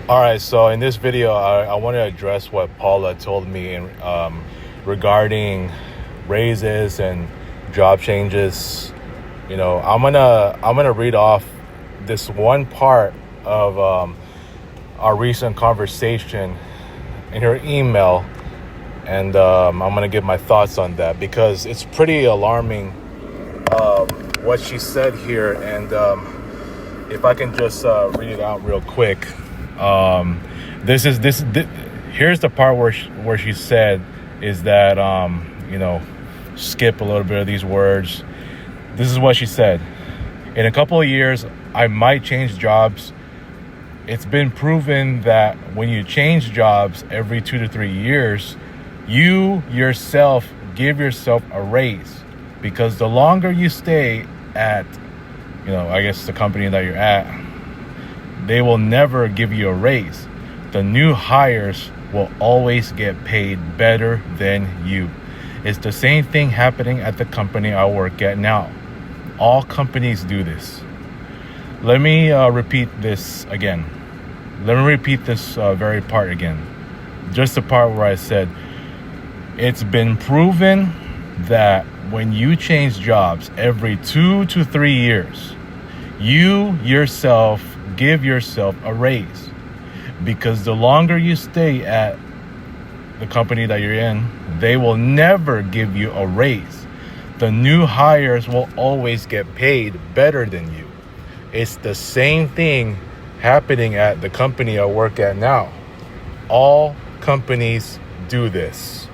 All right, so in this video, I want to address what Paula told me regarding raises and job changes. I'm gonna read off this one part of our recent conversation in her email, and I'm gonna give my thoughts on that because it's pretty alarming what she said here. And if I can just read it out real quick. This here's the part where she said is that skip a little bit of these words. This is what she said: in a couple of years I might change jobs. It's been proven that when you change jobs every 2 to 3 years, you yourself give yourself a raise, because the longer you stay at I guess the company that you're at, they will never give you a raise. The new hires will always get paid better than you. It's the same thing happening at the company I work at now. All companies do this. Let me repeat this again. Let me repeat this very part again. Just the part where I said, it's been proven that when you change jobs every 2 to 3 years, you yourself give yourself a raise, because the longer you stay at the company that you're in, they will never give you a raise. The new hires will always get paid better than you. It's the same thing happening at the company I work at now. All companies do this.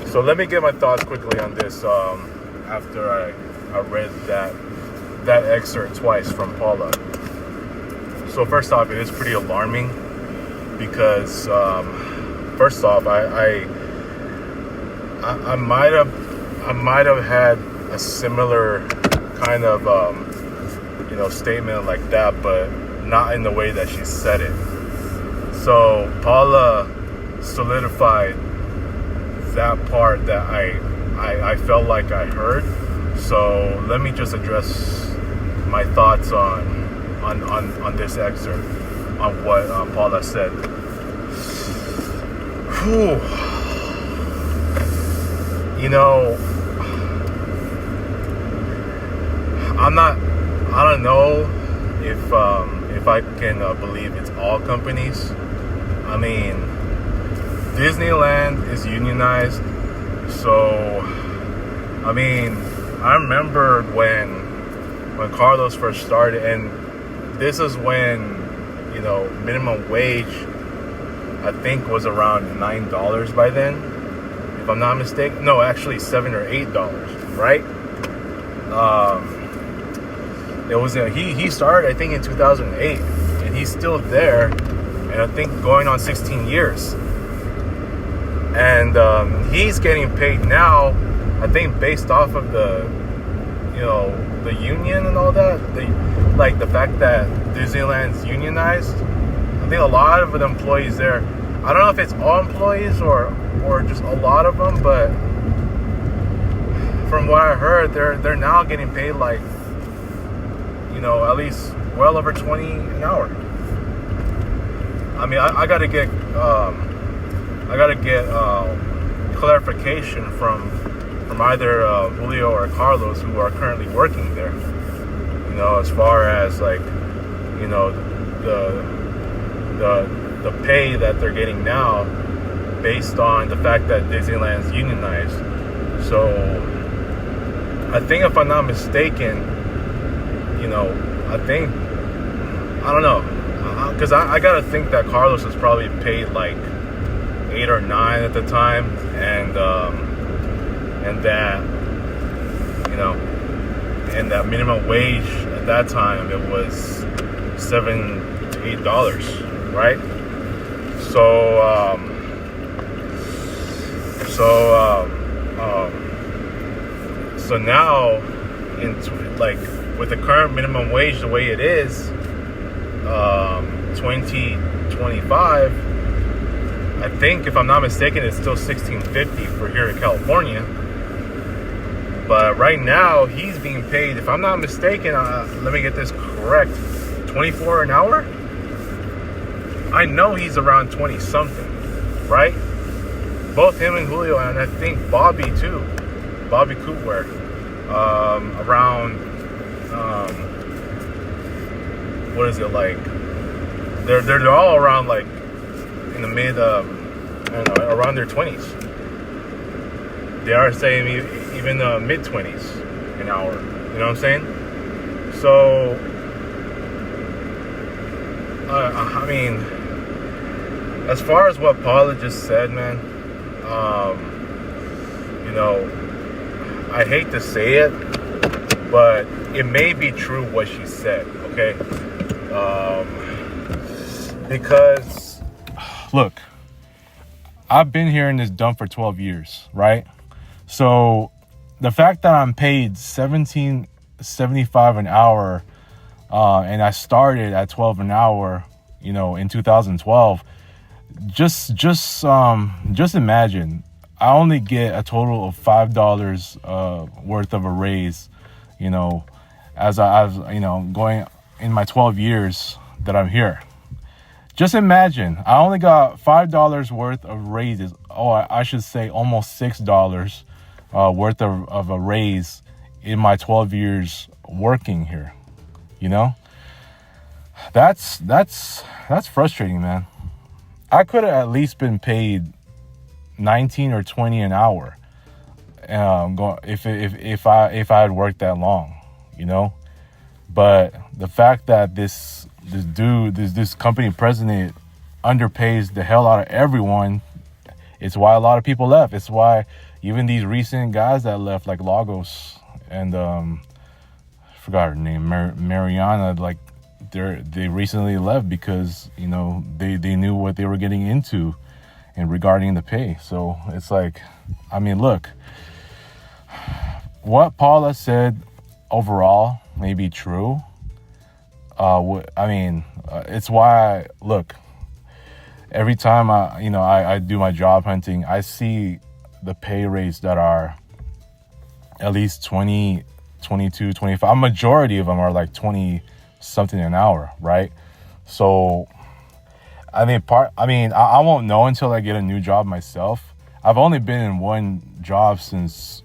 So let me get my thoughts quickly on this after I read that excerpt twice from Paula. So first off, it is pretty alarming because first off, I might have had a similar kind of statement like that, but not in the way that she said it. So Paula solidified that part that I felt like I heard. So let me just address my thoughts on this excerpt, on what Paula said. Whew. I don't know if I can believe it's all companies. I mean, Disneyland is unionized, so I mean, I remember when Carlos first started, and this is when minimum wage I think was around $9 by then, if I'm not mistaken. No, actually $7 or $8, right? It was he started I think in 2008, and he's still there, and I think going on 16 years. And he's getting paid now, I think, based off of the union and all that. The fact that Disneyland's unionized. I think a lot of the employees there, I don't know if it's all employees or just a lot of them, but from what I heard, they're now getting paid like, at least well over 20 an hour. I mean, I gotta get clarification from either Julio or Carlos, who are currently working there. As far as the pay that they're getting now, based on the fact that Disneyland's unionized. So I think, if I'm not mistaken, I don't know, because I gotta think that Carlos was probably paid like 8 or 9 at the time, and that and that minimum wage at that time, it was $7 to $8, right? So now, with the current minimum wage the way it is, 2025, I think, if I'm not mistaken, it's still $16.50 for here in California. But right now, he's being paid, if I'm not mistaken, let me get this correct, $24 an hour? I know he's around 20 something, right? Both him and Julio, and I think Bobby too, Bobby Cooper, around, what is it like? They're all around like in the mid, I don't know, around their 20s. They are saying even mid 20s an hour. You know what I'm saying? So, I mean, as far as what Paula just said, man, you know, I hate to say it, but it may be true what she said, okay? Because, look, I've been here in this dump for 12 years, right? So the fact that I'm paid $17.75 an hour, and I started at $12 an hour, you know, in 2012, just imagine I only get a total of $5 worth of a raise, you know, as I've, you know, going in my 12 years that I'm here. Just imagine, I only got $5 worth of raises. Oh, I should say almost $6 worth of a raise in my 12 years working here. You know, that's frustrating, man. I could have at least been paid 19 or 20 an hour, if I had worked that long, you know. But the fact that this company president underpays the hell out of everyone, it's why a lot of people left. It's why even these recent guys that left, like Lagos and I forgot her name, Mariana, like they recently left because, you know, they knew what they were getting into and regarding the pay. So it's like, I mean, look, what Paula said overall may be true. I mean, it's why, look, every time I do my job hunting, I see the pay rates that are at least 20, 22, 25. A majority of them are like 20 something an hour, right? So, I won't know until I get a new job myself. I've only been in one job since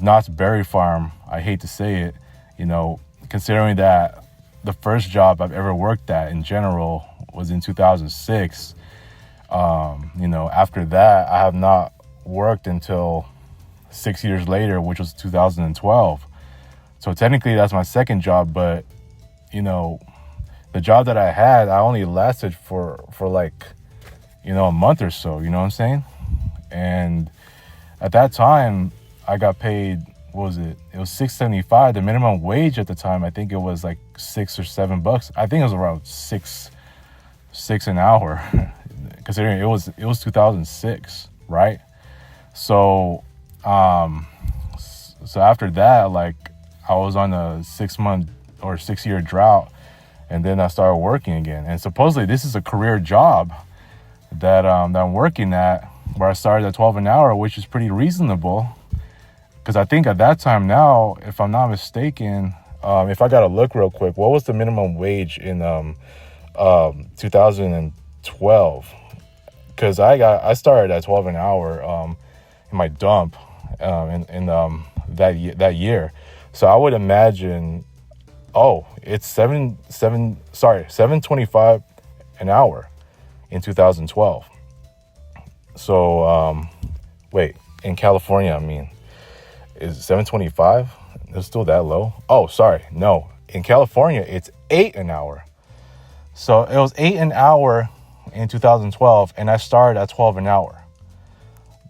Knott's Berry Farm. I hate to say it, you know, considering that the first job I've ever worked at in general was in 2006. You know, after that, I have not worked until 6 years later, which was 2012. So technically that's my second job, but, you know, the job that I had, I only lasted for like, you know, a month or so, you know what I'm saying? And at that time, I got paid, what was it? It was $6.75. The minimum wage at the time, I think it was like $6 or $7. I think it was around six an hour, considering it was 2006, right? So, so after that, like, I was on a 6 month or 6 year drought, and then I started working again. And supposedly this is a career job that I'm working at, where I started at 12 an hour, which is pretty reasonable. Because I think at that time now, if I'm not mistaken, if I got to look real quick, what was the minimum wage in 2012? Because I started at 12 an hour in my dump in that year. So I would imagine, it's $7.25 an hour in 2012. So wait, in California, I mean, is $7.25? It's still that low? Oh, sorry, no. In California, it's $8 an hour. So it was $8 an hour in 2012, and I started at 12 an hour.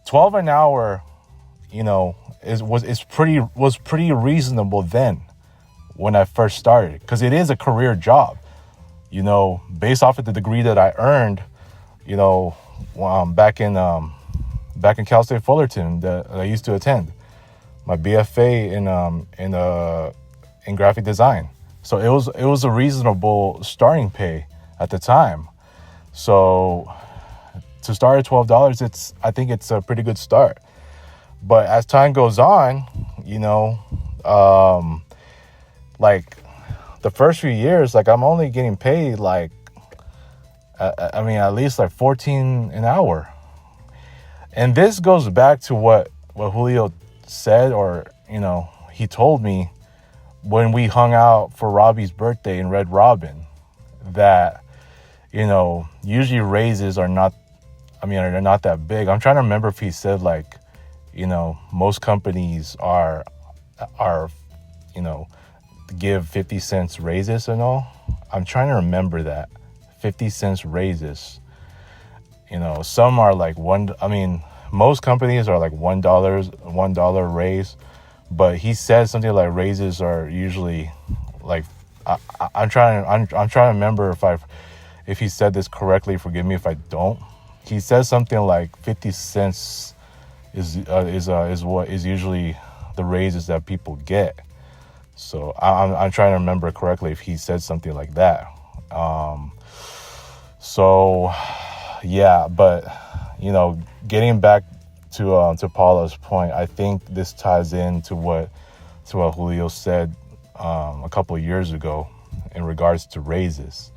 12 an hour, you know, was pretty reasonable then when I first started, because it is a career job, you know, based off of the degree that I earned, you know, back in Cal State Fullerton that I used to attend, my BFA in graphic design. So it was a reasonable starting pay at the time. So to start at $12, I think it's a pretty good start. But as time goes on, you know, like the first few years, like I'm only getting paid like I mean, at least like 14 an hour. And this goes back to what Julio said, or, he told me when we hung out for Robbie's birthday in Red Robin, that, usually raises are not, they're not that big. I'm trying to remember if he said like, most companies are, give 50 cents raises and all. I'm trying to remember that. 50 cents raises. Some are like most companies are like $1 raise, but he said something like raises are usually like, I'm trying to remember if he said this correctly. Forgive me if I don't. He says something like 50 cents is what is usually the raises that people get. So I'm trying to remember correctly if he said something like that. So yeah, but getting back to Paula's point, I think this ties into what Julio said a couple of years ago in regards to raises,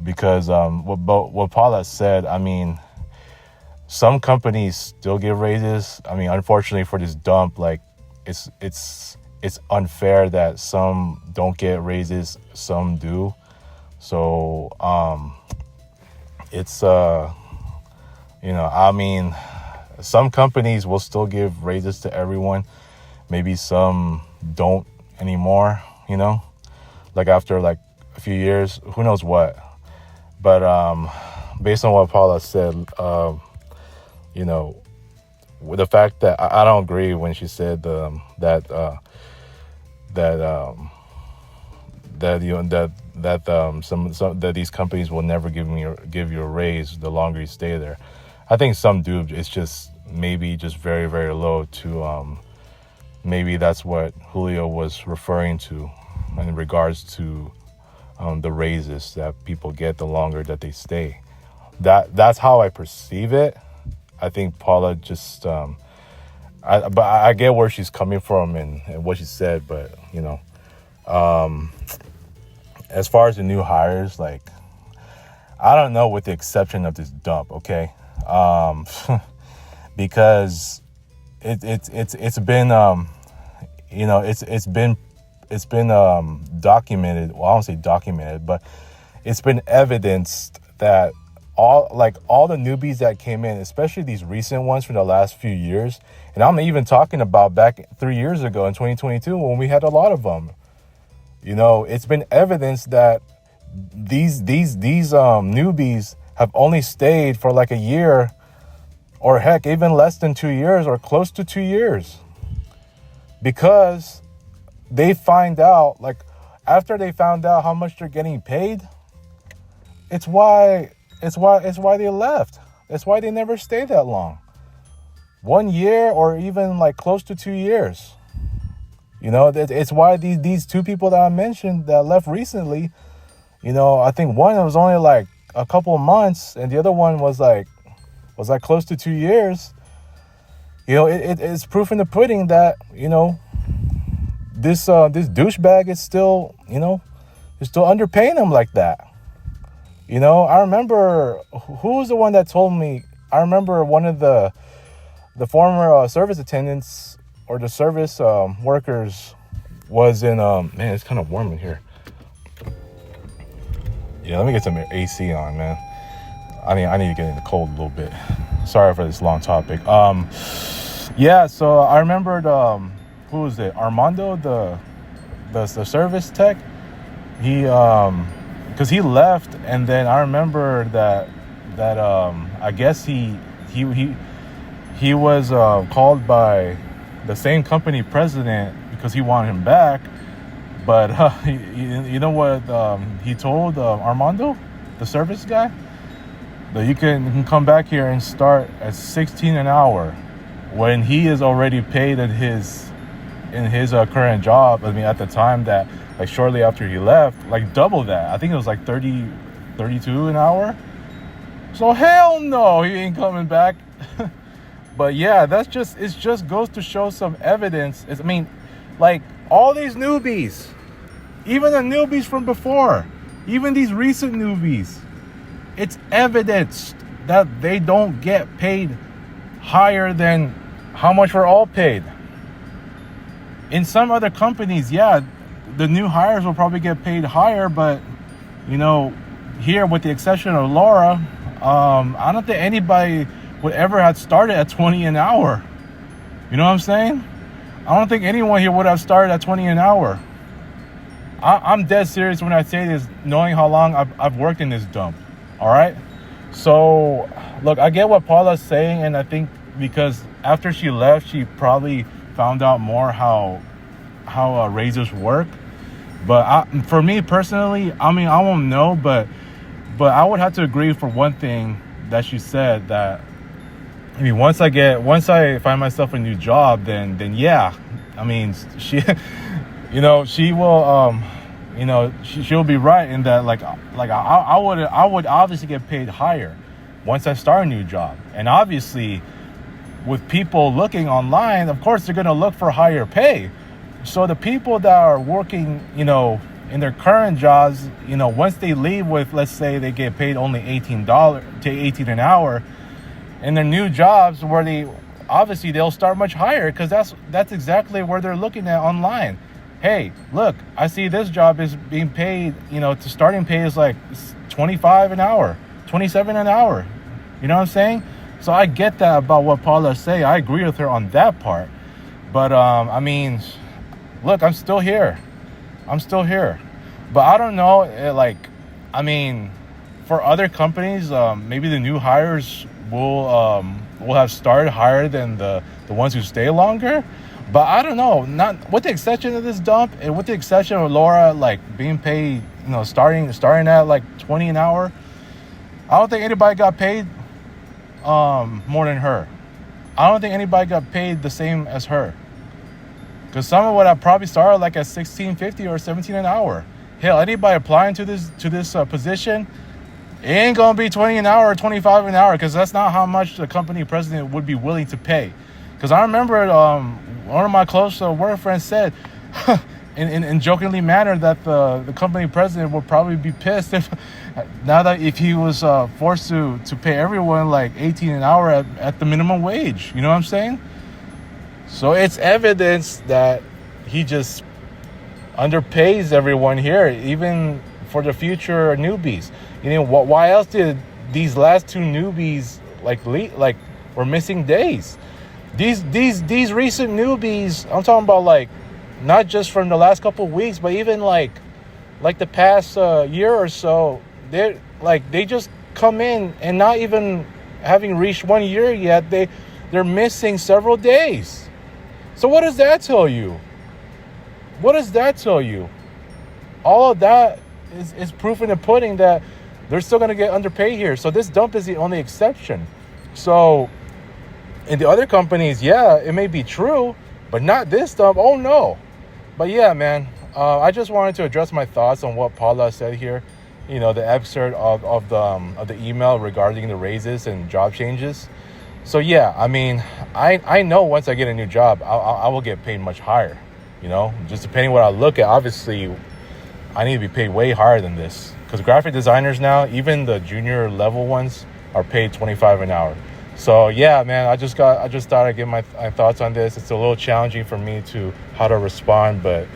because what Paula said, some companies still give raises. Unfortunately for this dump, like it's unfair that some don't get raises, some do. So it's some companies will still give raises to everyone. Maybe some don't anymore, like after like a few years, who knows what. But based on what Paula said, with the fact that I don't agree when she said that these companies will never give you a raise the longer you stay there. I think some do. It's just maybe just very, very low to maybe that's what Julio was referring to in regards to the raises that people get the longer that they stay. That's how I perceive it. I think Paula just but I get where she's coming from and what she said, but as far as the new hires, like, I don't know, with the exception of this dump, okay? Because it's been it's been documented. Well, I don't say documented, but it's been evidenced that all the newbies that came in, especially these recent ones from the last few years, and I'm even talking about back 3 years ago in 2022 when we had a lot of them. It's been evidenced that these newbies have only stayed for like a year, or heck, even less than 2 years, or close to 2 years, because they find out, like, after they found out how much they're getting paid, it's why they left. That's why they never stayed that long. 1 year, or even like close to 2 years. It's why these two people that I mentioned that left recently, I think one was only like a couple of months, and the other one was like close to 2 years. It's proof in the pudding that, this douchebag is still, is still underpaying them like that. I remember, who was the one that told me? I remember one of the former service attendants, or the service workers, was in man, it's kind of warm in here. Yeah, let me get some AC on, man. I need to get in the cold a little bit. Sorry for this long topic. Yeah, so I remembered, who was it? Armando, the service tech. He because he left, and then I remember that I guess he was called by the same company president because he wanted him back. But you know what he told Armando, the service guy? That you can come back here and start at $16 an hour, when he is already paid in his current job. At the time that, like, shortly after he left, like double that. I think it was like 32 an hour. So hell no, he ain't coming back. But yeah, it just goes to show some evidence. Like, all these newbies, even the newbies from before, even these recent newbies, It's evidence that they don't get paid higher than how much we're all paid. In some other companies, yeah, the new hires will probably get paid higher, but here, with the exception of Laura, I don't think anybody would ever have started at 20 an hour. You know what I'm saying? I don't think anyone here would have started at 20 an hour. I'm dead serious when I say this, knowing how long I've worked in this dump. All right? So, look, I get what Paula's saying, and I think because after she left, she probably found out more how raises work. But for me personally, I won't know, but I would have to agree for one thing that she said, that once I find myself a new job, then yeah, she she will she'll be right in that I would obviously get paid higher once I start a new job. And obviously, with people looking online, of course they're going to look for higher pay. So the people that are working, in their current jobs, once they leave with, let's say they get paid only $18 an hour, in their new jobs where they'll start much higher, because that's exactly where they're looking at online. Hey, look, I see this job is being paid, to starting pay is like 25 an hour, 27 an hour. You know what I'm saying? So I get that about what Paula say. I agree with her on that part. But look, I'm still here. But I don't know, for other companies, maybe the new hires will have started higher than the ones who stay longer. But I don't know, not with the exception of this dump, and with the exception of Laura, being paid, starting at 20 an hour. I don't think anybody got paid more than her. I don't think anybody got paid the same as her. Because some of what I probably started at $16.50 or $17 an hour. Hell, anybody applying to this position, it ain't gonna be 20 an hour or 25 an hour, because that's not how much the company president would be willing to pay. Because I remember one of my close work friends said, in jokingly manner, that the company president would probably be pissed if he was forced to pay everyone $18 an hour at the minimum wage. You know what I'm saying? So it's evidence that he just underpays everyone here, even for the future newbies. Why else did these last two newbies were missing days? These recent newbies, I'm talking about not just from the last couple of weeks, but even the past year or so, they just come in and not even having reached 1 year yet, they're missing several days. So what does that tell you? All of that is proof in the pudding that they're still going to get underpaid here. So this dump is the only exception. So in the other companies, yeah, it may be true, but not this dump. Oh no. But yeah, man, I just wanted to address my thoughts on what Paula said here. The excerpt of the email regarding the raises and job changes. So yeah, I know once I get a new job, I will get paid much higher. Just depending what I look at. Obviously, I need to be paid way higher than this, because graphic designers now, even the junior level ones, are paid $25 an hour. So yeah, man, I just thought I'd give my thoughts on this. It's a little challenging for me to how to respond, but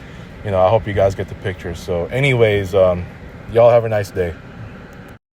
I hope you guys get the picture. So anyways, y'all have a nice day.